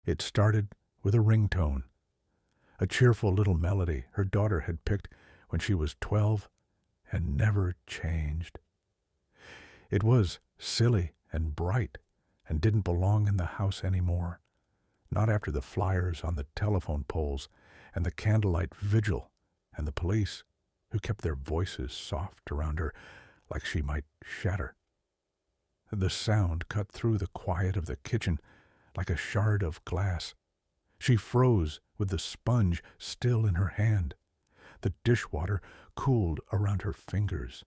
It started with a ringtone, a cheerful little melody her daughter had picked when she was 12 and never changed. It was silly and bright and didn't belong in the house anymore, not after the flyers on the telephone poles and the candlelight vigil and the police who kept their voices soft around her like she might shatter. The sound cut through the quiet of the kitchen like a shard of glass. She froze with the sponge still in her hand. The dishwater cooled around her fingers.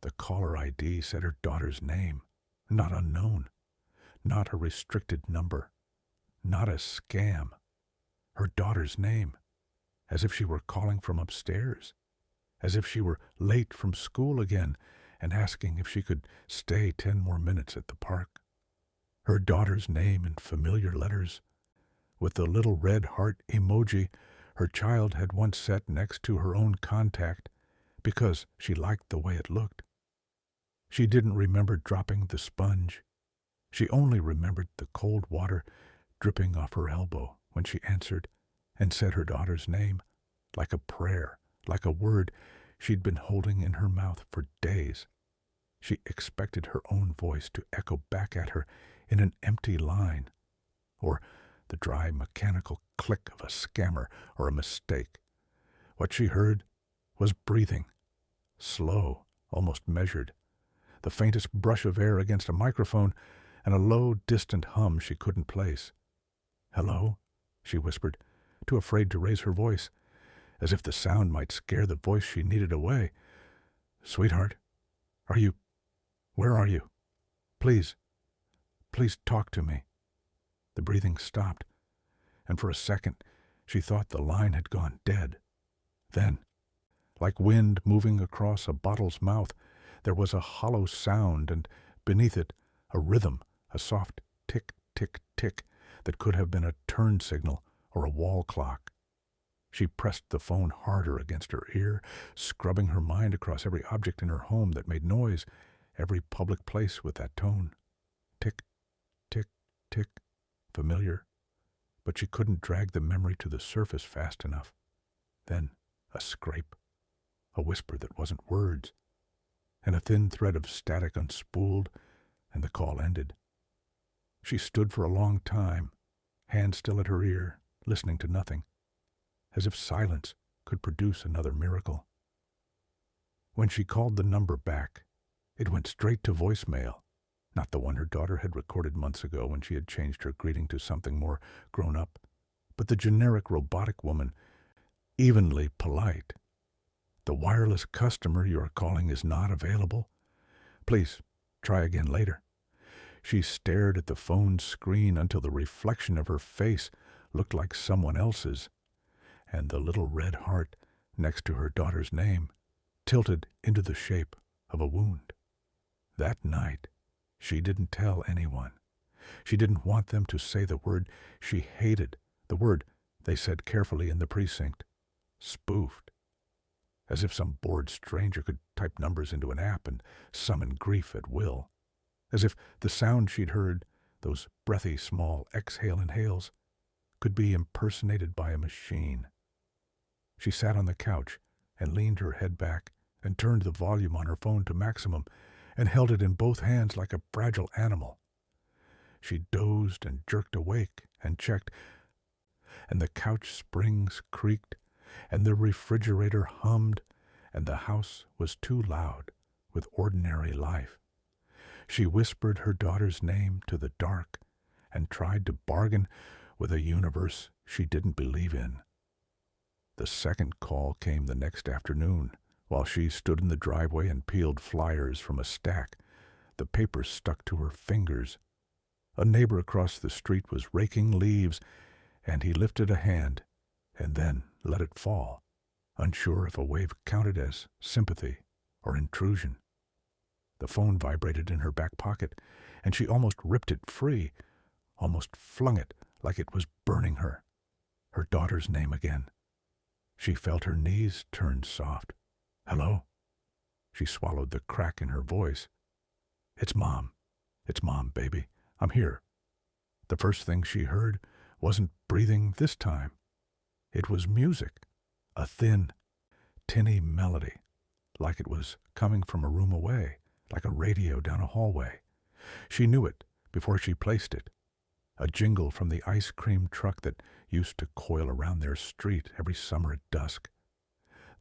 The caller ID said her daughter's name, not unknown, not a restricted number, not a scam. Her daughter's name, as if she were calling from upstairs, as if she were late from school again and asking if she could stay 10 more minutes at the park. Her daughter's name in familiar letters, with the little red heart emoji her child had once set next to her own contact because she liked the way it looked. She didn't remember dropping the sponge. She only remembered the cold water dripping off her elbow when she answered and said her daughter's name, like a prayer, like a word she'd been holding in her mouth for days. She expected her own voice to echo back at her in an empty line, or the dry mechanical click of a scammer or a mistake. What she heard was breathing, slow, almost measured, the faintest brush of air against a microphone, and a low, distant hum she couldn't place. "Hello?" she whispered, too afraid to raise her voice, as if the sound might scare the voice she needed away. "Sweetheart, where are you? Please talk to me." The breathing stopped, and for a second she thought the line had gone dead. Then, like wind moving across a bottle's mouth, there was a hollow sound, and beneath it a rhythm, a soft tick, tick, tick that could have been a turn signal or a wall clock. She pressed the phone harder against her ear, scrubbing her mind across every object in her home that made noise, every public place with that tone. Tick, tick, tick, familiar, but she couldn't drag the memory to the surface fast enough. Then a scrape, a whisper that wasn't words, and a thin thread of static unspooled, and the call ended. She stood for a long time, hand still at her ear, listening to nothing, as if silence could produce another miracle. When she called the number back, it went straight to voicemail, not the one her daughter had recorded months ago when she had changed her greeting to something more grown up, but the generic robotic woman, evenly polite. "The wireless customer you are calling is not available. Please try again later." She stared at the phone screen until the reflection of her face looked like someone else's, and the little red heart next to her daughter's name tilted into the shape of a wound. That night, she didn't tell anyone. She didn't want them to say the word she hated, the word they said carefully in the precinct. Spoofed. As if some bored stranger could type numbers into an app and summon grief at will. As if the sound she'd heard, those breathy small exhale-inhales, could be impersonated by a machine. She sat on the couch and leaned her head back and turned the volume on her phone to maximum and held it in both hands like a fragile animal. She dozed and jerked awake and checked, and the couch springs creaked, and the refrigerator hummed, and the house was too loud with ordinary life. She whispered her daughter's name to the dark and tried to bargain with a universe she didn't believe in. The second call came the next afternoon, while she stood in the driveway and peeled flyers from a stack. The papers stuck to her fingers. A neighbor across the street was raking leaves, and he lifted a hand and then let it fall, unsure if a wave counted as sympathy or intrusion. The phone vibrated in her back pocket, and she almost ripped it free, almost flung it like it was burning her. Her daughter's name again. She felt her knees turn soft. "Hello?" She swallowed the crack in her voice. "It's Mom. It's Mom, baby. I'm here." The first thing she heard wasn't breathing this time. It was music, a thin, tinny melody, like it was coming from a room away, like a radio down a hallway. She knew it before she placed it. A jingle from the ice cream truck that used to coil around their street every summer at dusk.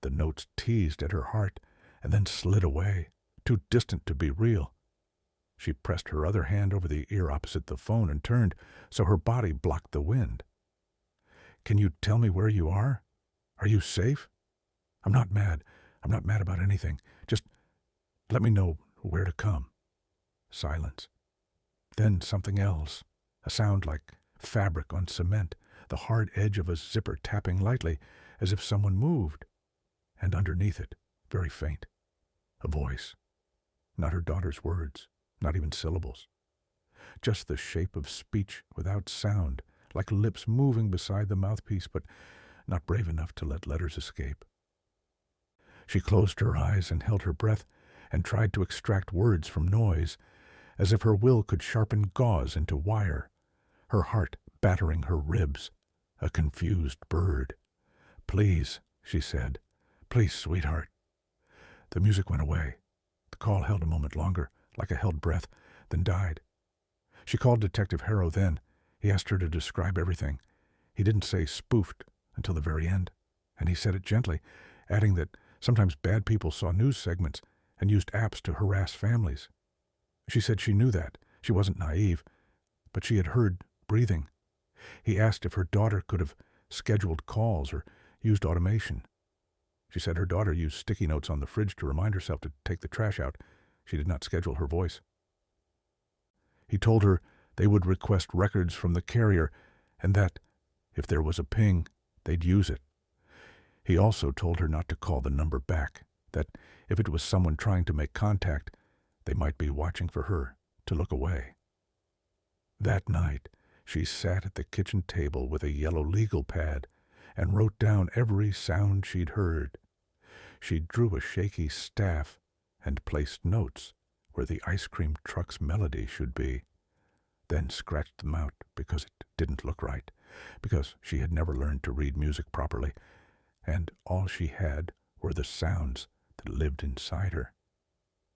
The notes teased at her heart and then slid away, too distant to be real. She pressed her other hand over the ear opposite the phone and turned so her body blocked the wind. "Can you tell me where you are? Are you safe? I'm not mad. I'm not mad about anything. Just let me know where to come." Silence. Then something else, a sound like fabric on cement, the hard edge of a zipper tapping lightly as if someone moved. And underneath it, very faint, a voice. Not her daughter's words, not even syllables. Just the shape of speech without sound, like lips moving beside the mouthpiece, but not brave enough to let letters escape. She closed her eyes and held her breath and tried to extract words from noise, as if her will could sharpen gauze into wire, her heart battering her ribs, a confused bird. "Please," she said. "Please, sweetheart." The music went away. The call held a moment longer, like a held breath, then died. She called Detective Harrow then. He asked her to describe everything. He didn't say spoofed until the very end, and he said it gently, adding that sometimes bad people saw news segments and used apps to harass families. She said she knew that. She wasn't naive, but she had heard breathing. He asked if her daughter could have scheduled calls or used automation. She said her daughter used sticky notes on the fridge to remind herself to take the trash out. She did not schedule her voice. He told her they would request records from the carrier and that, if there was a ping, they'd use it. He also told her not to call the number back, that if it was someone trying to make contact, they might be watching for her to look away. That night, she sat at the kitchen table with a yellow legal pad and wrote down every sound she'd heard. She drew a shaky staff and placed notes where the ice cream truck's melody should be, then scratched them out because it didn't look right, because she had never learned to read music properly, and all she had were the sounds that lived inside her.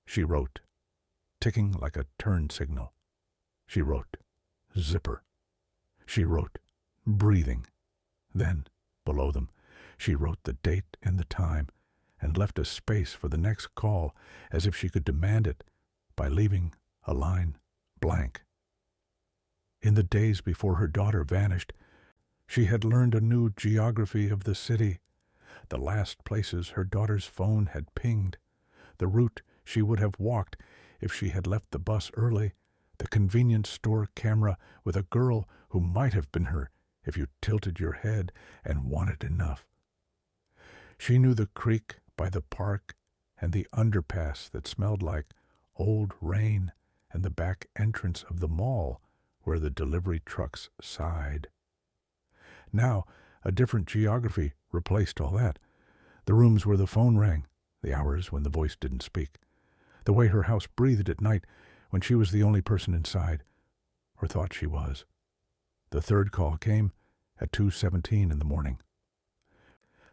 She wrote, ticking like a turn signal. She wrote, zipper. She wrote, breathing. Then, below them, she wrote the date and the time, and left a space for the next call, as if she could demand it by leaving a line blank. In the days before her daughter vanished, she had learned a new geography of the city, the last places her daughter's phone had pinged, the route she would have walked if she had left the bus early, the convenience store camera with a girl who might have been her if you tilted your head and wanted enough. She knew the creek by the park and the underpass that smelled like old rain and the back entrance of the mall where the delivery trucks sighed. Now, a different geography replaced all that. The rooms where the phone rang, the hours when the voice didn't speak, the way her house breathed at night when she was the only person inside, or thought she was. The third call came at 2:17 in the morning.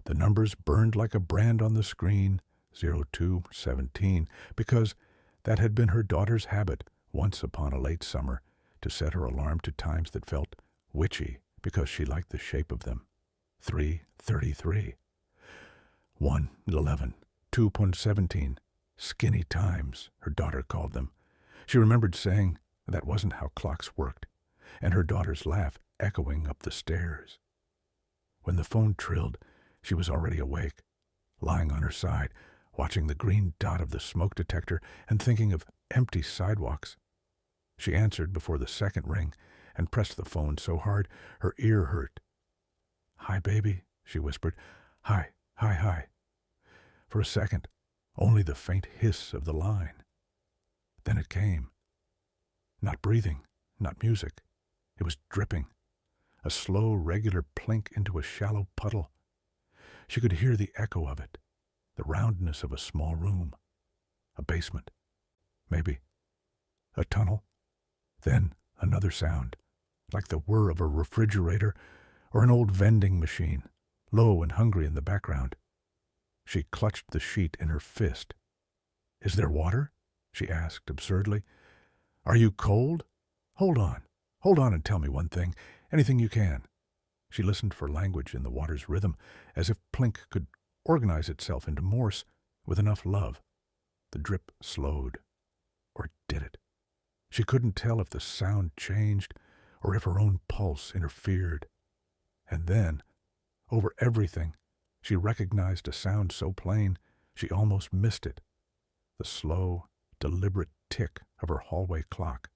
The numbers burned like a brand on the screen, 0217, because that had been her daughter's habit once upon a late summer, to set her alarm to times that felt witchy because she liked the shape of them. 3:33. 1:11. 2:17. Skinny times, her daughter called them. She remembered saying that wasn't how clocks worked, and her daughter's laugh echoing up the stairs. When the phone trilled, she was already awake, lying on her side, watching the green dot of the smoke detector and thinking of empty sidewalks. She answered before the second ring and pressed the phone so hard her ear hurt. "Hi, baby," she whispered. "Hi, hi, hi." For a second, only the faint hiss of the line. Then it came. Not breathing, not music. It was dripping. A slow, regular plink into a shallow puddle. She could hear the echo of it, the roundness of a small room. A basement. Maybe. A tunnel. Then another sound, like the whir of a refrigerator or an old vending machine, low and hungry in the background. She clutched the sheet in her fist. "Is there water?" she asked absurdly. "Are you cold? Hold on and tell me one thing, anything you can." She listened for language in the water's rhythm, as if Plink could organize itself into Morse with enough love. The drip slowed. Or did it? She couldn't tell if the sound changed or if her own pulse interfered. And then, over everything, she recognized a sound so plain she almost missed it. The slow, deliberate tick of her hallway clock.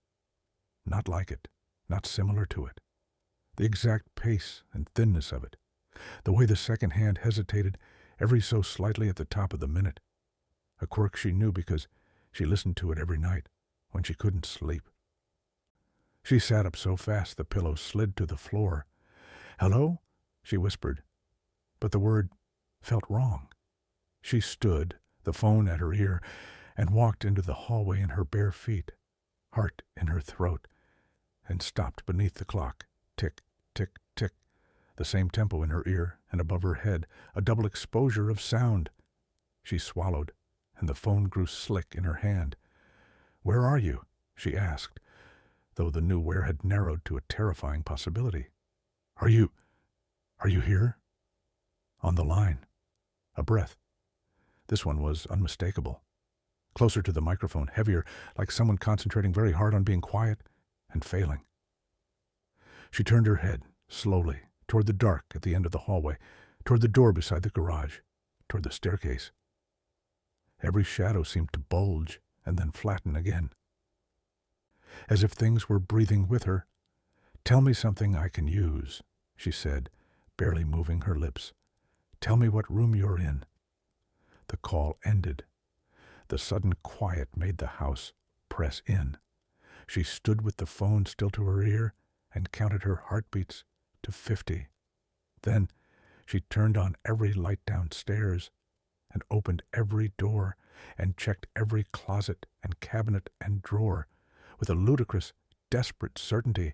Not like it, not similar to it. The exact pace and thinness of it. The way the second hand hesitated every so slightly at the top of the minute. A quirk she knew because she listened to it every night when she couldn't sleep. She sat up so fast the pillow slid to the floor. "Hello?" she whispered, but the word felt wrong. She stood, the phone at her ear, and walked into the hallway in her bare feet, heart in her throat, and stopped beneath the clock. Tick, tick, tick. The same tempo in her ear and above her head, a double exposure of sound. She swallowed, and the phone grew slick in her hand. "Where are you?" she asked, though the new where had narrowed to a terrifying possibility. Are you here?" On the line. A breath. This one was unmistakable. Closer to the microphone, heavier, like someone concentrating very hard on being quiet and failing. She turned her head, slowly, toward the dark at the end of the hallway, toward the door beside the garage, toward the staircase. Every shadow seemed to bulge and then flatten again. As if things were breathing with her. "Tell me something I can use," she said, barely moving her lips. "Tell me what room you're in." The call ended. The sudden quiet made the house press in. She stood with the phone still to her ear and counted her heartbeats to 50. Then she turned on every light downstairs and opened every door and checked every closet and cabinet and drawer with a ludicrous, desperate certainty,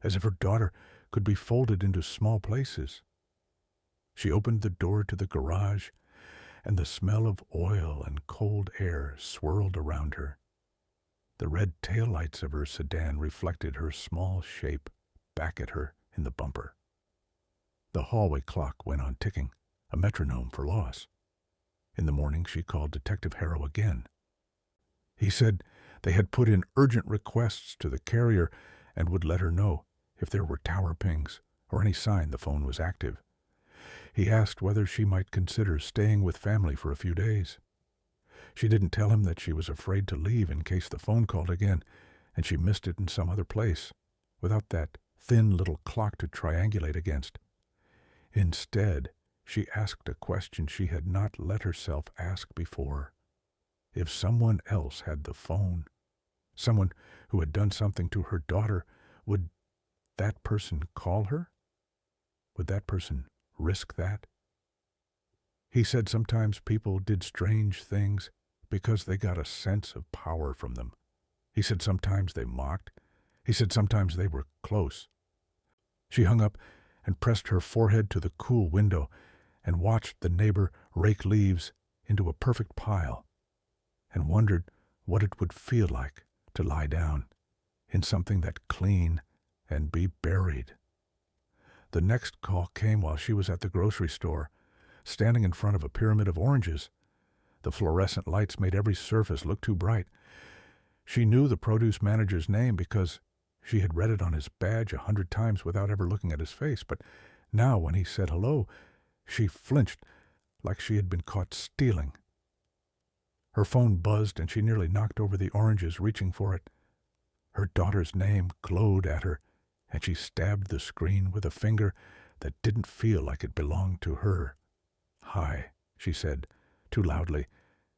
as if her daughter could be folded into small places. She opened the door to the garage, and the smell of oil and cold air swirled around her. The red taillights of her sedan reflected her small shape back at her in the bumper. The hallway clock went on ticking, a metronome for loss. In the morning she called Detective Harrow again. He said they had put in urgent requests to the carrier and would let her know if there were tower pings or any sign the phone was active. He asked whether she might consider staying with family for a few days. She didn't tell him that she was afraid to leave in case the phone called again, and she missed it in some other place, without that thin little clock to triangulate against. Instead, she asked a question she had not let herself ask before. If someone else had the phone, someone who had done something to her daughter, would that person call her? Would that person risk that? He said sometimes people did strange things because they got a sense of power from them. He said sometimes they mocked. He said sometimes they were close. She hung up and pressed her forehead to the cool window and watched the neighbor rake leaves into a perfect pile and wondered what it would feel like to lie down in something that clean and be buried. The next call came while she was at the grocery store, standing in front of a pyramid of oranges. The fluorescent lights made every surface look too bright. She knew the produce manager's name because she had read it on his badge 100 times without ever looking at his face, but now when he said hello, she flinched like she had been caught stealing. Her phone buzzed and she nearly knocked over the oranges reaching for it. Her daughter's name glowed at her, and she stabbed the screen with a finger that didn't feel like it belonged to her. "Hi," she said, too loudly,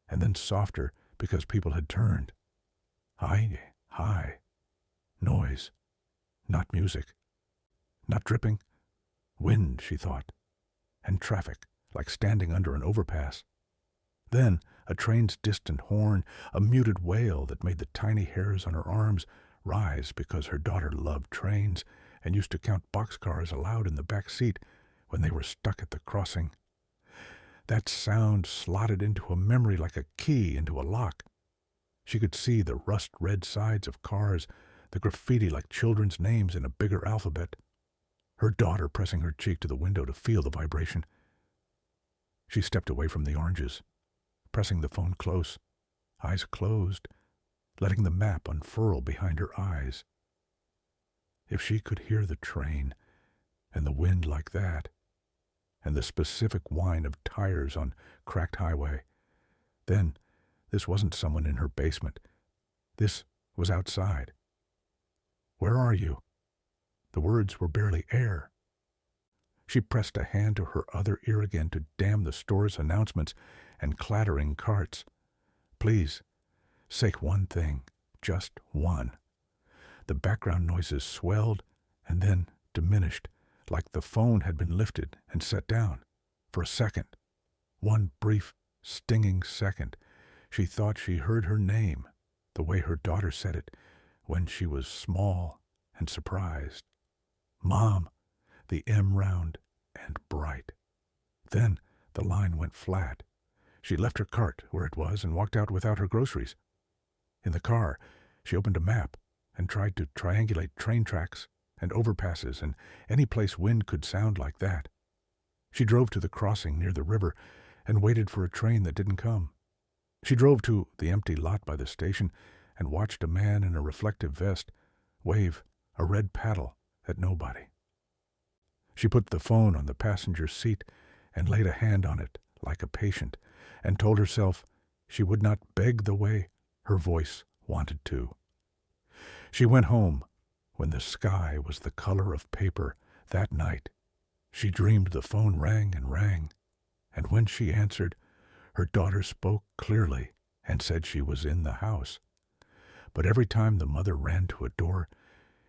and then softer because people had turned. "Hi, hi." Noise. Not music. Not dripping. Wind, she thought. And traffic, like standing under an overpass. Then a train's distant horn, a muted wail that made the tiny hairs on her arms rise because her daughter loved trains and used to count boxcars aloud in the back seat when they were stuck at the crossing. That sound slotted into a memory like a key into a lock. She could see the rust-red sides of cars, the graffiti like children's names in a bigger alphabet. Her daughter pressing her cheek to the window to feel the vibration. She stepped away from the oranges, pressing the phone close, eyes closed, letting the map unfurl behind her eyes. If she could hear the train, and the wind like that, and the specific whine of tires on cracked highway, then this wasn't someone in her basement. This was outside. Where are you? The words were barely air. She pressed a hand to her other ear again to damn the store's announcements and clattering carts. Please, say one thing, just one. The background noises swelled and then diminished, like the phone had been lifted and set down. For a second, one brief, stinging second, she thought she heard her name, the way her daughter said it, when she was small and surprised. Mom, the M round and bright. Then the line went flat. She left her cart where it was and walked out without her groceries. In the car, she opened a map and tried to triangulate train tracks and overpasses and any place wind could sound like that. She drove to the crossing near the river and waited for a train that didn't come. She drove to the empty lot by the station and watched a man in a reflective vest wave a red paddle at nobody. She put the phone on the passenger seat and laid a hand on it like a patient and told herself she would not beg the way her voice wanted to. She went home when the sky was the color of paper that night. She dreamed the phone rang and rang, and when she answered, her daughter spoke clearly and said she was in the house. But every time the mother ran to a door,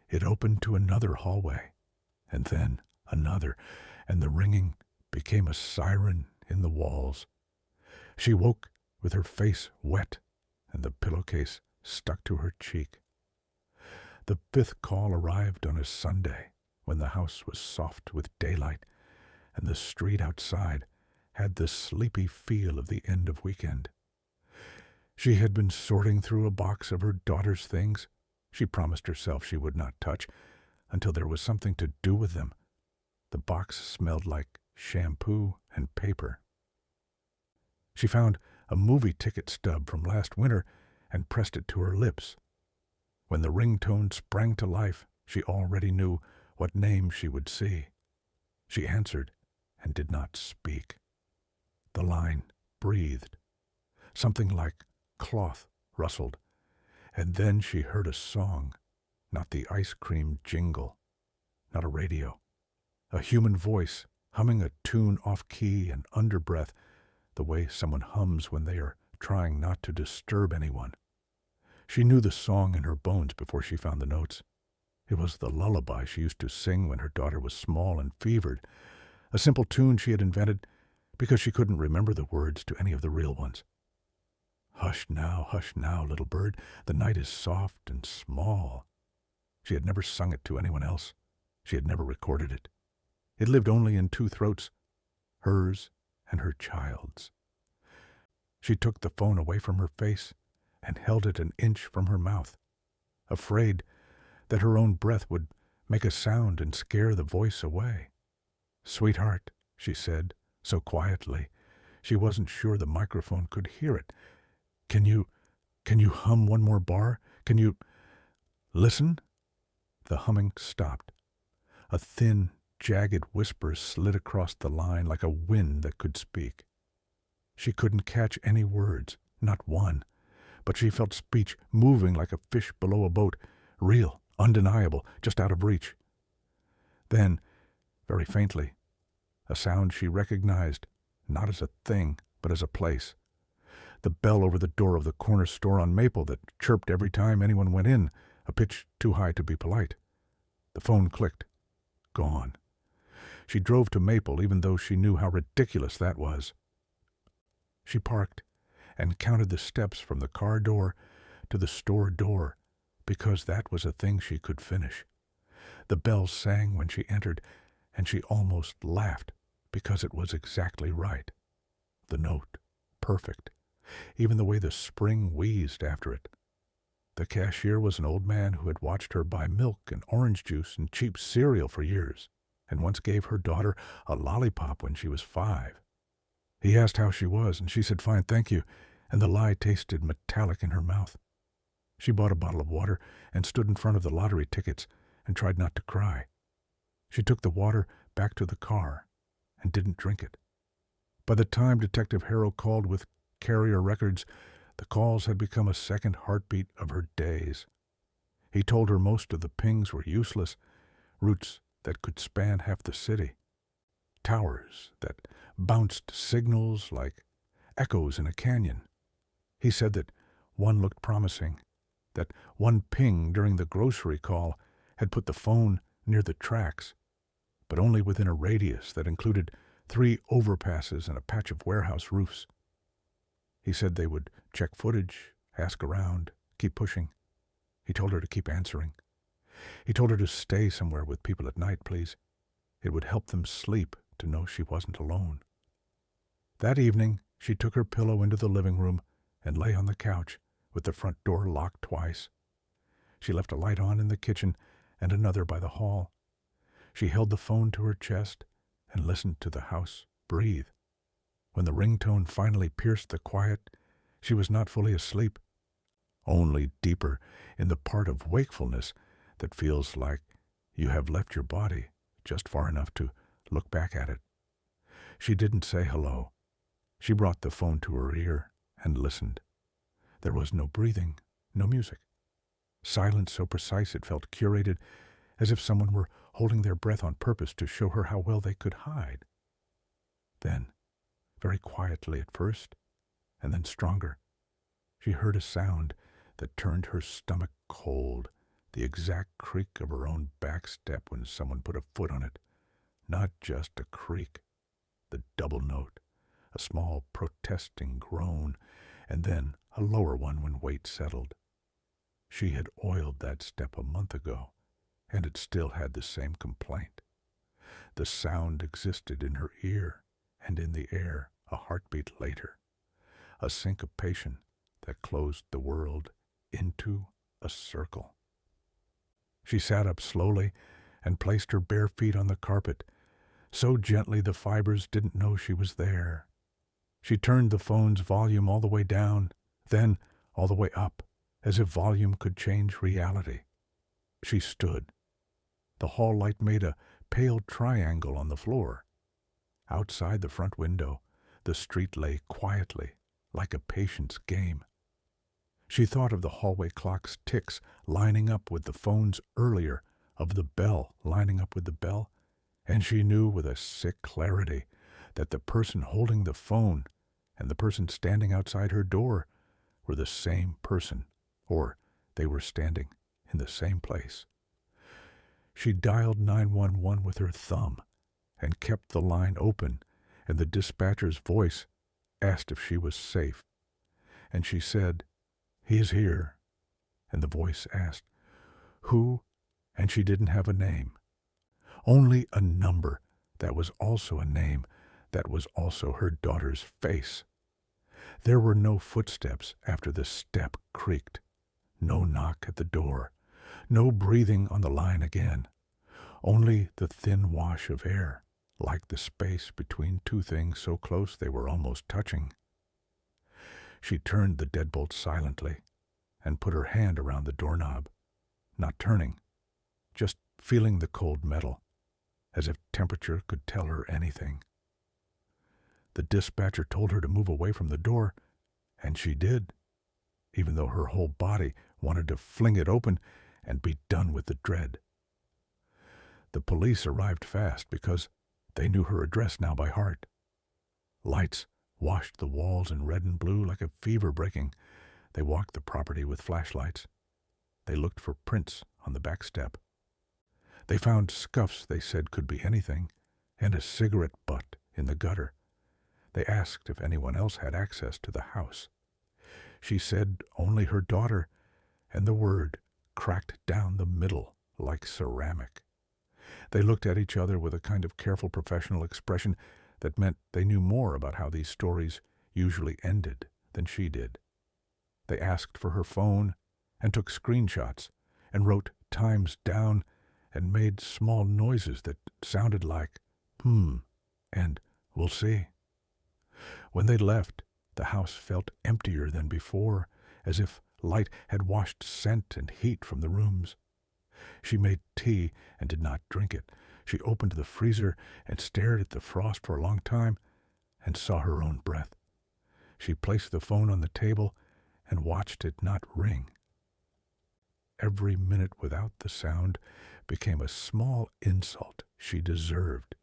it opened to another hallway, and then another, and the ringing became a siren in the walls. She woke with her face wet and the pillowcase stuck to her cheek. The fifth call arrived on a Sunday when the house was soft with daylight and the street outside had the sleepy feel of the end of weekend. She had been sorting through a box of her daughter's things she promised herself she would not touch until there was something to do with them. The box smelled like shampoo and paper. She found a movie ticket stub from last winter and pressed it to her lips. When the ringtone sprang to life, she already knew what name she would see. She answered and did not speak. The line breathed. Something like cloth rustled, and then she heard a song, not the ice cream jingle, not a radio. A human voice humming a tune off-key and under breath, the way someone hums when they are trying not to disturb anyone. She knew the song in her bones before she found the notes. It was the lullaby she used to sing when her daughter was small and fevered, a simple tune she had invented because she couldn't remember the words to any of the real ones. Hush now, little bird, the night is soft and small. She had never sung it to anyone else. She had never recorded it. It lived only in two throats, hers and her child's. She took the phone away from her face and held it an inch from her mouth, afraid that her own breath would make a sound and scare the voice away. "Sweetheart," she said, so quietly she wasn't sure the microphone could hear it. Can you hum one more bar? Can you listen?" The humming stopped. A thin, jagged whisper slid across the line like a wind that could speak. She couldn't catch any words, not one, but she felt speech moving like a fish below a boat, real, undeniable, just out of reach. Then, very faintly, a sound she recognized, not as a thing, but as a place. The bell over the door of the corner store on Maple that chirped every time anyone went in, a pitch too high to be polite. The phone clicked. Gone. She drove to Maple even though she knew how ridiculous that was. She parked and counted the steps from the car door to the store door because that was a thing she could finish. The bells sang when she entered, and she almost laughed because it was exactly right. The note, perfect. Even the way the spring wheezed after it. The cashier was an old man who had watched her buy milk and orange juice and cheap cereal for years, and once gave her daughter a lollipop when she was 5. He asked how she was, and she said, "Fine, thank you," and the lie tasted metallic in her mouth. She bought a bottle of water and stood in front of the lottery tickets and tried not to cry. She took the water back to the car and didn't drink it. By the time Detective Harrow called with carrier records, the calls had become a second heartbeat of her days. He told her most of the pings were useless, routes that could span half the city, towers that bounced signals like echoes in a canyon. He said that one looked promising, that one ping during the grocery call had put the phone near the tracks, but only within a radius that included 3 overpasses and a patch of warehouse roofs. He said they would check footage, ask around, keep pushing. He told her to keep answering. He told her to stay somewhere with people at night, please. It would help them sleep to know she wasn't alone. That evening, she took her pillow into the living room and lay on the couch with the front door locked twice. She left a light on in the kitchen and another by the hall. She held the phone to her chest and listened to the house breathe. When the ringtone finally pierced the quiet, she was not fully asleep, only deeper in the part of wakefulness that feels like you have left your body just far enough to look back at it. She didn't say hello. She brought the phone to her ear and listened. There was no breathing, no music. Silence so precise it felt curated, as if someone were holding their breath on purpose to show her how well they could hide. Then, very quietly at first, and then stronger, she heard a sound that turned her stomach cold, the exact creak of her own back step when someone put a foot on it. Not just a creak, the double note, a small protesting groan, and then a lower one when weight settled. She had oiled that step a month ago, and it still had the same complaint. The sound existed in her ear and in the air a heartbeat later, a syncopation that closed the world into a circle. She sat up slowly and placed her bare feet on the carpet, so gently the fibers didn't know she was there. She turned the phone's volume all the way down, then all the way up, as if volume could change reality. She stood. The hall light made a pale triangle on the floor. Outside the front window, the street lay quietly, like a patient's game. She thought of the hallway clock's ticks lining up with the phone's earlier, of the bell lining up with the bell, and she knew with a sick clarity that the person holding the phone and the person standing outside her door were the same person, or they were standing in the same place. She dialed 911 with her thumb and kept the line open, and the dispatcher's voice asked if she was safe. And she said, "He is here." And the voice asked, "Who?" And she didn't have a name. Only a number that was also a name, that was also her daughter's face. There were no footsteps after the step creaked, no knock at the door, no breathing on the line again, only the thin wash of air, like the space between two things so close they were almost touching. She turned the deadbolt silently and put her hand around the doorknob, not turning, just feeling the cold metal, as if temperature could tell her anything. The dispatcher told her to move away from the door, and she did, even though her whole body wanted to fling it open and be done with the dread. The police arrived fast because they knew her address now by heart. Lights washed the walls in red and blue like a fever breaking. They walked the property with flashlights. They looked for prints on the back step. They found scuffs they said could be anything, and a cigarette butt in the gutter. They asked if anyone else had access to the house. She said only her daughter, and the word cracked down the middle like ceramic. They looked at each other with a kind of careful professional expression that meant they knew more about how these stories usually ended than she did. They asked for her phone and took screenshots and wrote times down and made small noises that sounded like, and we'll see. When they left, the house felt emptier than before, as if light had washed scent and heat from the rooms. She made tea and did not drink it. She opened the freezer and stared at the frost for a long time and saw her own breath. She placed the phone on the table and watched it not ring. Every minute without the sound became a small insult she deserved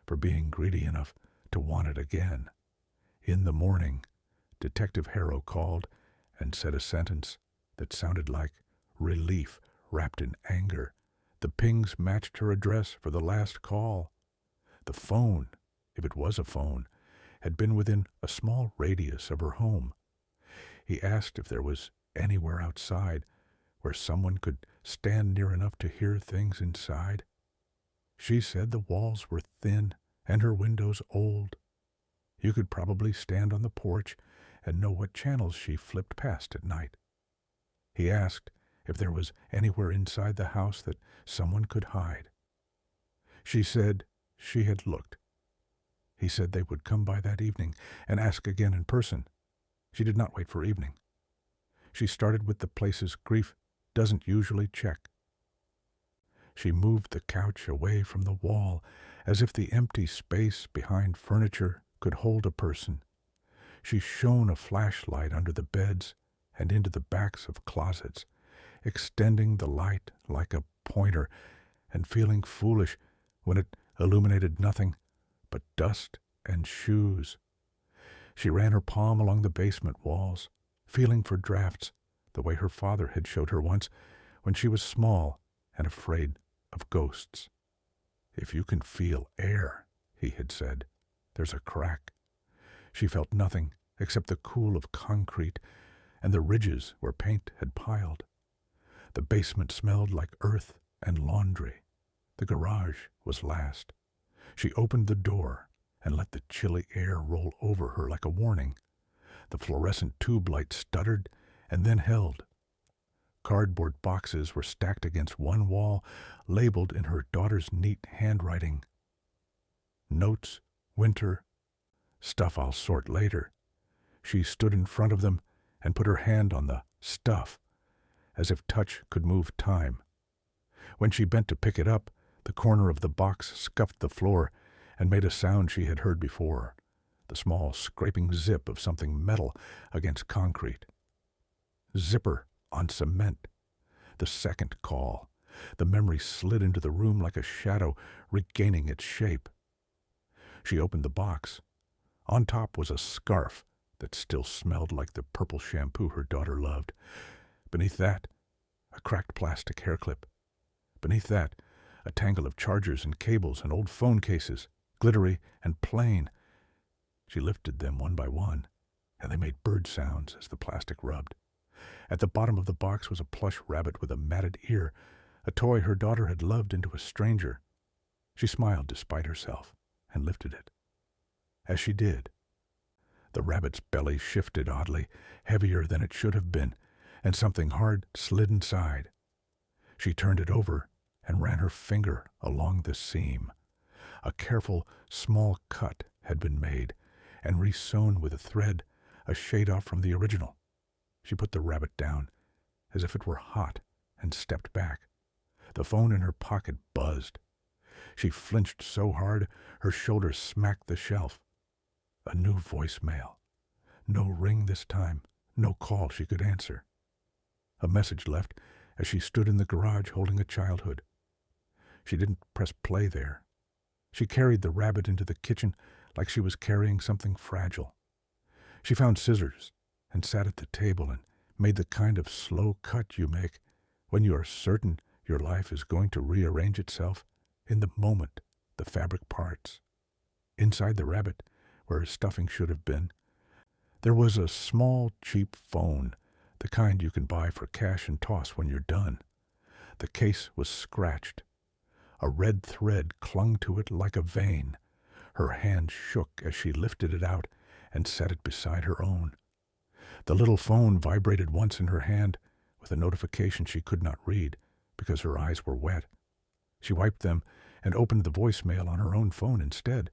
for being greedy enough to want it again. In the morning, Detective Harrow called and said a sentence that sounded like relief wrapped in anger. The pings matched her address for the last call. The phone, if it was a phone, had been within a small radius of her home. He asked if there was anywhere outside where someone could stand near enough to hear things inside. She said the walls were thin and her windows old. You could probably stand on the porch and know what channels she flipped past at night. He asked if there was anywhere inside the house that someone could hide. She said she had looked. He said they would come by that evening and ask again in person. She did not wait for evening. She started with the places grief doesn't usually check. She moved the couch away from the wall as if the empty space behind furniture could hold a person. She shone a flashlight under the beds and into the backs of closets, extending the light like a pointer and feeling foolish when it illuminated nothing but dust and shoes. She ran her palm along the basement walls, feeling for drafts the way her father had showed her once when she was small and afraid of ghosts. If you can feel air, he had said, there's a crack. She felt nothing except the cool of concrete and the ridges where paint had piled. The basement smelled like earth and laundry. The garage was last. She opened the door and let the chilly air roll over her like a warning. The fluorescent tube light stuttered and then held. Cardboard boxes were stacked against one wall, labeled in her daughter's neat handwriting. Notes, winter, stuff I'll sort later. She stood in front of them and put her hand on the stuff, as if touch could move time. When she bent to pick it up, the corner of the box scuffed the floor and made a sound she had heard before, the small scraping zip of something metal against concrete. Zipper on cement. The second call. The memory slid into the room like a shadow, regaining its shape. She opened the box. On top was a scarf that still smelled like the purple shampoo her daughter loved. Beneath that, a cracked plastic hair clip. Beneath that, a tangle of chargers and cables and old phone cases, glittery and plain. She lifted them one by one, and they made bird sounds as the plastic rubbed. At the bottom of the box was a plush rabbit with a matted ear, a toy her daughter had loved into a stranger. She smiled despite herself and lifted it. As she did, the rabbit's belly shifted oddly, heavier than it should have been, and something hard slid inside. She turned it over and ran her finger along the seam. A careful, small cut had been made and re-sewn with a thread a shade off from the original. She put the rabbit down as if it were hot and stepped back. The phone in her pocket buzzed. She flinched so hard her shoulder smacked the shelf. A new voicemail. No ring this time, no call she could answer. A message left as she stood in the garage holding a childhood. She didn't press play there. She carried the rabbit into the kitchen like she was carrying something fragile. She found scissors and sat at the table and made the kind of slow cut you make when you are certain your life is going to rearrange itself in the moment the fabric parts. Inside the rabbit, where his stuffing should have been, there was a small, cheap phone, the kind you can buy for cash and toss when you're done. The case was scratched. A red thread clung to it like a vein. Her hand shook as she lifted it out and set it beside her own. The little phone vibrated once in her hand with a notification she could not read because her eyes were wet. She wiped them and opened the voicemail on her own phone instead.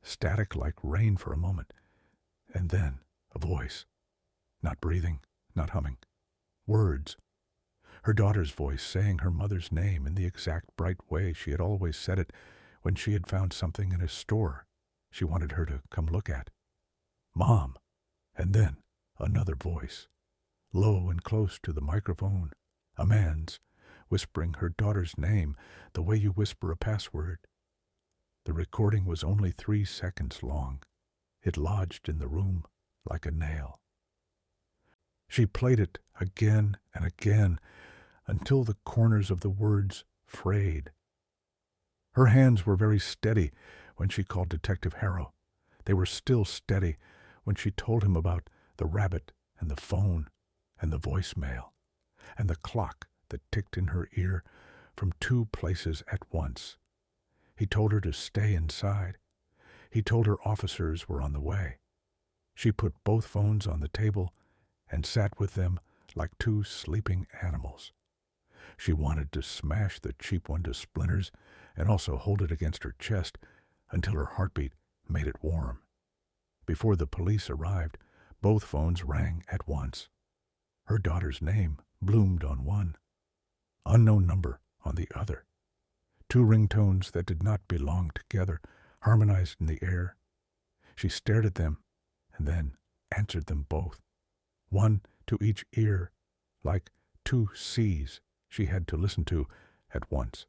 Static like rain for a moment, and then a voice. Not breathing, not humming. Words. Her daughter's voice saying her mother's name in the exact bright way she had always said it when she had found something in a store she wanted her to come look at. Mom. And then another voice, low and close to the microphone, a man's, whispering her daughter's name the way you whisper a password. The recording was only 3 seconds long. It lodged in the room like a nail. She played it again and again until the corners of the words frayed. Her hands were very steady when she called Detective Harrow. They were still steady when she told him about the rabbit and the phone and the voicemail and the clock that ticked in her ear from 2 places at once. He told her to stay inside. He told her officers were on the way. She put both phones on the table and sat with them like 2 sleeping animals. She wanted to smash the cheap one to splinters and also hold it against her chest until her heartbeat made it warm. Before the police arrived, both phones rang at once. Her daughter's name bloomed on one, unknown number on the other. 2 ringtones that did not belong together harmonized in the air. She stared at them and then answered them both, one to each ear, like 2 C's she had to listen to at once.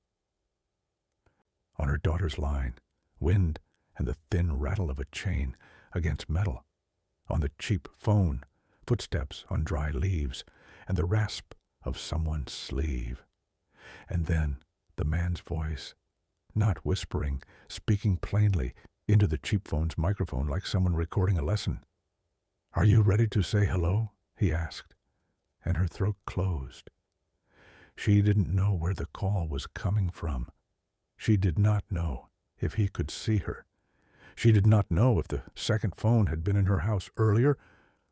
On her daughter's line, wind and the thin rattle of a chain against metal. On the cheap phone, footsteps on dry leaves and the rasp of someone's sleeve. And then the man's voice, not whispering, speaking plainly into the cheap phone's microphone like someone recording a lesson. "Are you ready to say hello?" he asked, and her throat closed. She didn't know where the call was coming from. She did not know if he could see her. She did not know if the second phone had been in her house earlier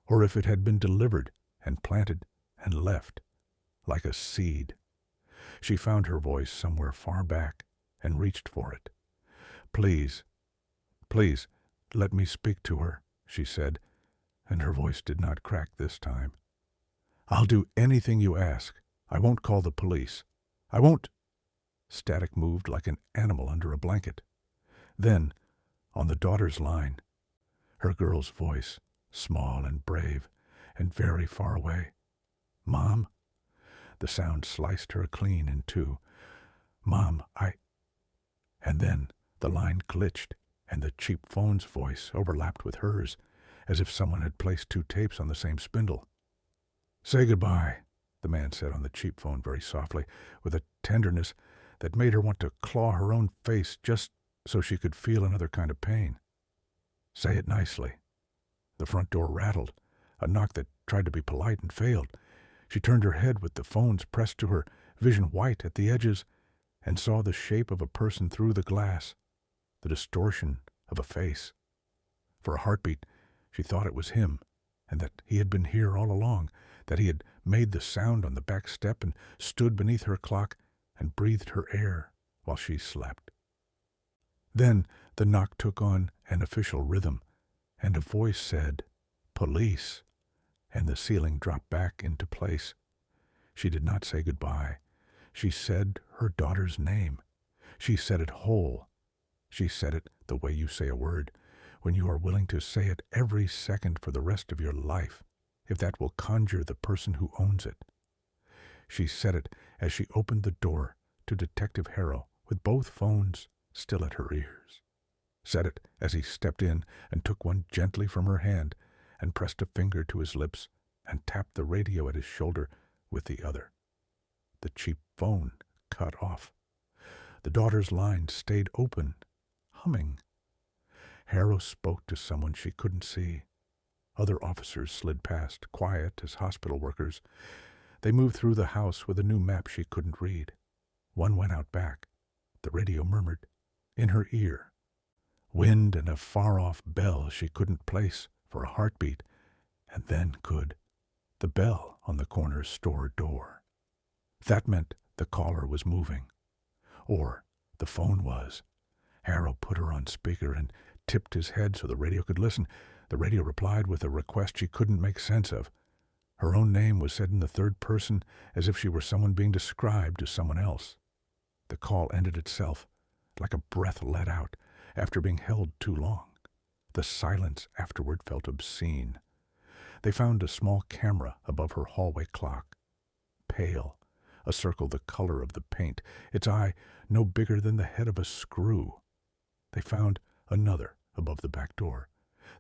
or if it had been delivered and planted and left like a seed. She found her voice somewhere far back and reached for it. Please, let me speak to her," she said, and her voice did not crack this time. "I'll do anything you ask. I won't call the police. I won't—" Static moved like an animal under a blanket. Then, on the daughter's line, her girl's voice, small and brave and very far away. "Mom?" The sound sliced her clean in 2. "Mom, And then the line glitched, and the cheap phone's voice overlapped with hers, as if someone had placed 2 tapes on the same spindle. "Say goodbye," the man said on the cheap phone very softly, with a tenderness that made her want to claw her own face just so she could feel another kind of pain. "Say it nicely." The front door rattled, a knock that tried to be polite and failed. She turned her head with the phones pressed to her, vision white at the edges, and saw the shape of a person through the glass, the distortion of a face. For a heartbeat, she thought it was him, and that he had been here all along, that he had made the sound on the back step and stood beneath her clock and breathed her air while she slept. Then the knock took on an official rhythm, and a voice said, "Police," and the ceiling dropped back into place. She did not say goodbye. She said her daughter's name. She said it whole. She said it the way you say a word, when you are willing to say it every second for the rest of your life, if that will conjure the person who owns it. She said it as she opened the door to Detective Harrow with both phones still at her ears. Said it as he stepped in and took one gently from her hand and pressed a finger to his lips and tapped the radio at his shoulder with the other. The cheap phone cut off. The daughter's line stayed open, humming. Harrow spoke to someone she couldn't see. Other officers slid past, quiet as hospital workers. They moved through the house with a new map she couldn't read. One went out back. the radio murmured, in her ear. Wind and a far-off bell she couldn't place for a heartbeat, and then could. The bell on the corner store door. That meant the caller was moving. Or the phone was. Harrow put her on speaker and tipped his head so the radio could listen. The radio replied with a request she couldn't make sense of. Her own name was said in the third person as if she were someone being described to someone else. The call ended itself, like a breath let out after being held too long. The silence afterward felt obscene. They found a small camera above her hallway clock. Pale, a circle the color of the paint, its eye no bigger than the head of a screw. They found another above the back door.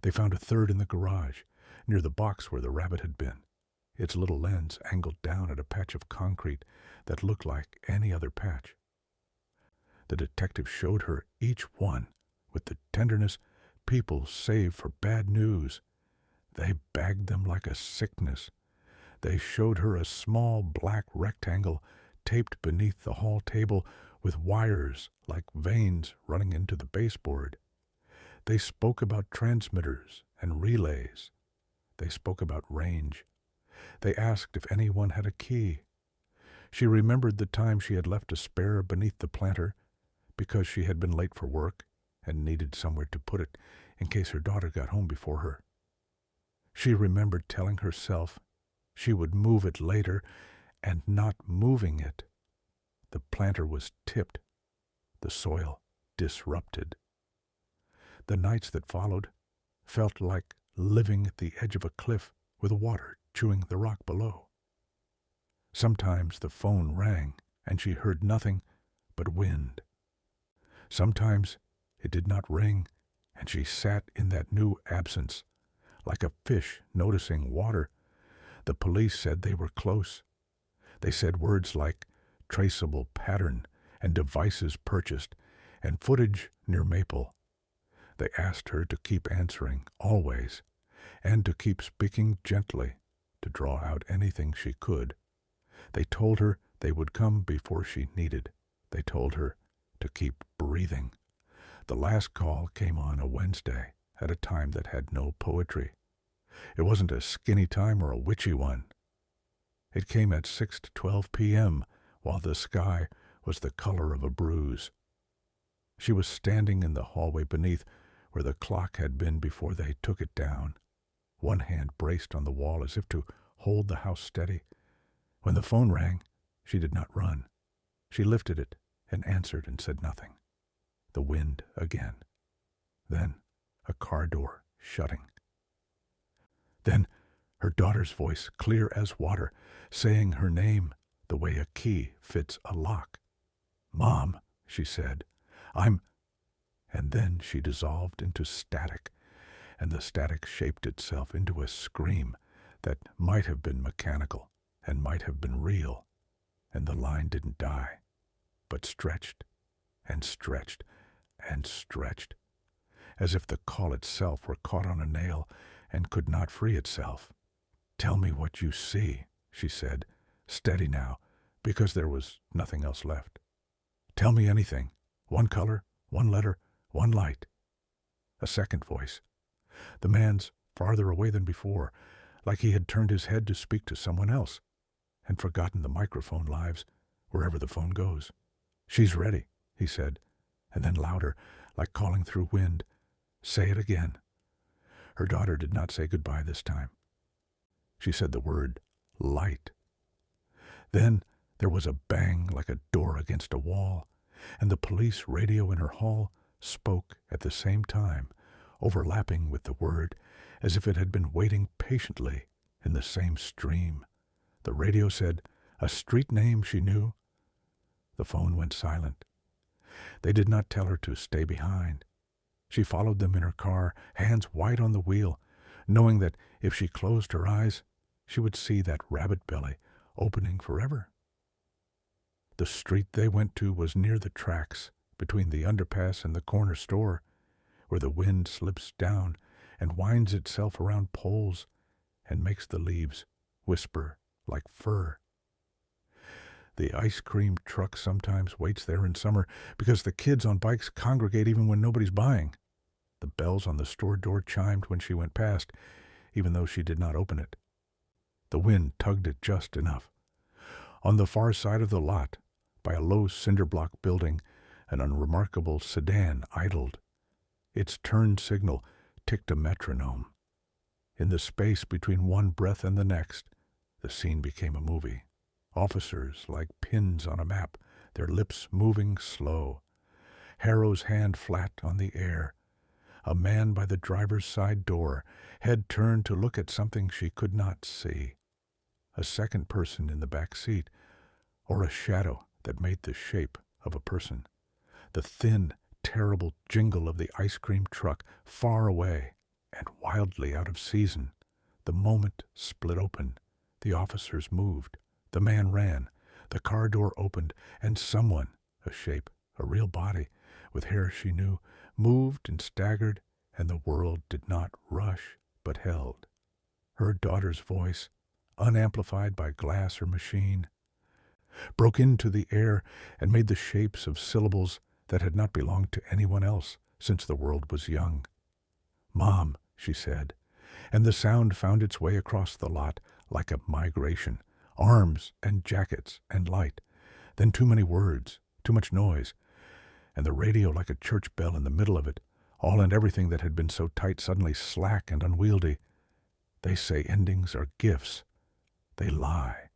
They found a third in the garage, near the box where the rabbit had been. Its little lens angled down at a patch of concrete that looked like any other patch. The detective showed her each one with the tenderness people save for bad news. They bagged them like a sickness. They showed her a small black rectangle taped beneath the hall table with wires like veins running into the baseboard. They spoke about transmitters and relays. They spoke about range. They asked if anyone had a key. She remembered the time she had left a spare beneath the planter because she had been late for work and needed somewhere to put it in case her daughter got home before her. She remembered telling herself she would move it later and not moving it. The planter was tipped, the soil disrupted. The nights that followed felt like living at the edge of a cliff with water chewing the rock below. Sometimes the phone rang and she heard nothing but wind. Sometimes it did not ring and she sat in that new absence, like a fish noticing water. The police said they were close. They said words like traceable pattern and devices purchased and footage near Maple. They asked her to keep answering, always, and to keep speaking gently, to draw out anything she could. They told her they would come before she needed. They told her to keep breathing. The last call came on a Wednesday at a time that had no poetry. It wasn't a skinny time or a witchy one. It came at 6:12 p.m., while the sky was the color of a bruise. She was standing in the hallway beneath where the clock had been before they took it down, one hand braced on the wall as if to hold the house steady. When the phone rang, she did not run. She lifted it and answered and said nothing. The wind again. Then a car door shutting. Then her daughter's voice, clear as water, saying her name the way a key fits a lock. "Mom," she said, "I'm—" And then she dissolved into static, and the static shaped itself into a scream that might have been mechanical and might have been real, and the line didn't die, but stretched and stretched and stretched, as if the call itself were caught on a nail and could not free itself. "Tell me what you see," she said, steady now, because there was nothing else left. "Tell me anything. One color, one letter, one light." A second voice. The man's farther away than before, like he had turned his head to speak to someone else, and forgotten the microphone lives wherever the phone goes. "She's ready," he said, and then louder, like calling through wind, "Say it again." Her daughter did not say goodbye this time. She said the word light. Then there was a bang like a door against a wall, and the police radio in her hall spoke at the same time, overlapping with the word, as if it had been waiting patiently in the same stream. The radio said a street name she knew. The phone went silent. They did not tell her to stay behind. She followed them in her car, hands white on the wheel, knowing that if she closed her eyes, she would see that rabbit belly opening forever. The street they went to was near the tracks, between the underpass and the corner store, where the wind slips down and winds itself around poles and makes the leaves whisper like fur. The ice cream truck sometimes waits there in summer because the kids on bikes congregate even when nobody's buying. The bells on the store door chimed when she went past, even though she did not open it. The wind tugged it just enough. On the far side of the lot, by a low cinder-block building, an unremarkable sedan idled. Its turn signal ticked a metronome. In the space between one breath and the next, the scene became a movie. Officers like pins on a map, their lips moving slow. Harrow's hand flat on the air. A man by the driver's side door, head turned to look at something she could not see. A second person in the back seat, or a shadow that made the shape of a person. The thin, terrible jingle of the ice cream truck far away and wildly out of season. The moment split open. The officers moved. The man ran. The car door opened, and someone, a shape, a real body, with hair she knew, moved and staggered, and the world did not rush, but held. Her daughter's voice, unamplified by glass or machine, broke into the air and made the shapes of syllables that had not belonged to anyone else since the world was young. "Mom," she said, and the sound found its way across the lot like a migration. Arms and jackets and light, then too many words, too much noise, and the radio like a church bell in the middle of it, all and everything that had been so tight suddenly slack and unwieldy. They say endings are gifts. They lie.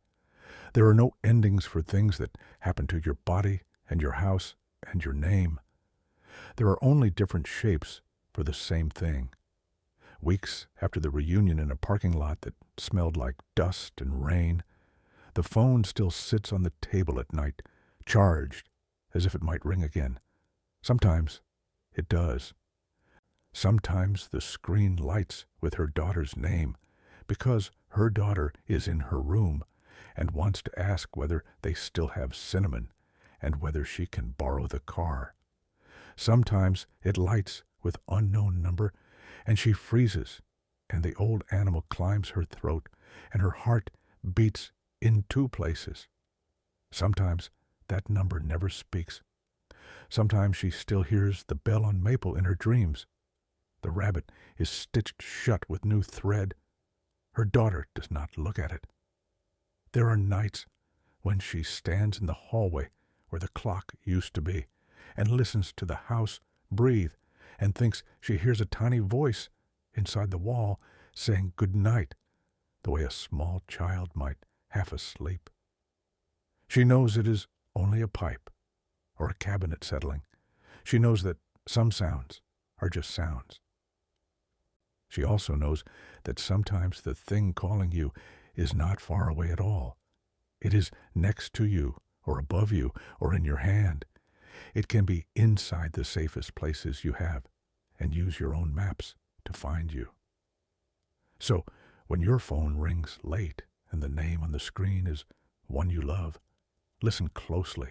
There are no endings for things that happen to your body and your house and your name. There are only different shapes for the same thing. Weeks after the reunion in a parking lot that smelled like dust and rain, the phone still sits on the table at night, charged, as if it might ring again. Sometimes it does. Sometimes the screen lights with her daughter's name, because her daughter is in her room and wants to ask whether they still have cinnamon and whether she can borrow the car. Sometimes it lights with unknown number, and she freezes, and the old animal climbs her throat, and her heart beats in two places. Sometimes that number never speaks. Sometimes she still hears the bell on Maple in her dreams. The rabbit is stitched shut with new thread. Her daughter does not look at it. There are nights when she stands in the hallway where the clock used to be and listens to the house breathe and thinks she hears a tiny voice inside the wall saying good night, the way a small child might, half asleep. She knows it is only a pipe or a cabinet settling. She knows that some sounds are just sounds. She also knows that sometimes the thing calling you is not far away at all. It is next to you or above you or in your hand. It can be inside the safest places you have and use your own maps to find you. So when your phone rings late and the name on the screen is one you love, listen closely.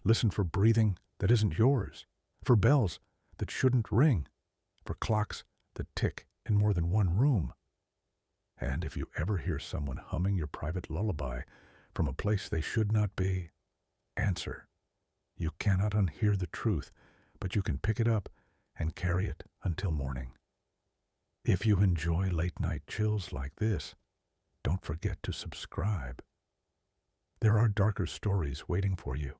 Listen for breathing that isn't yours, for bells that shouldn't ring, for clocks that tick in more than one room. And if you ever hear someone humming your private lullaby from a place they should not be, answer. You cannot unhear the truth, but you can pick it up and carry it until morning. If you enjoy late-night chills like this, don't forget to subscribe. There are darker stories waiting for you.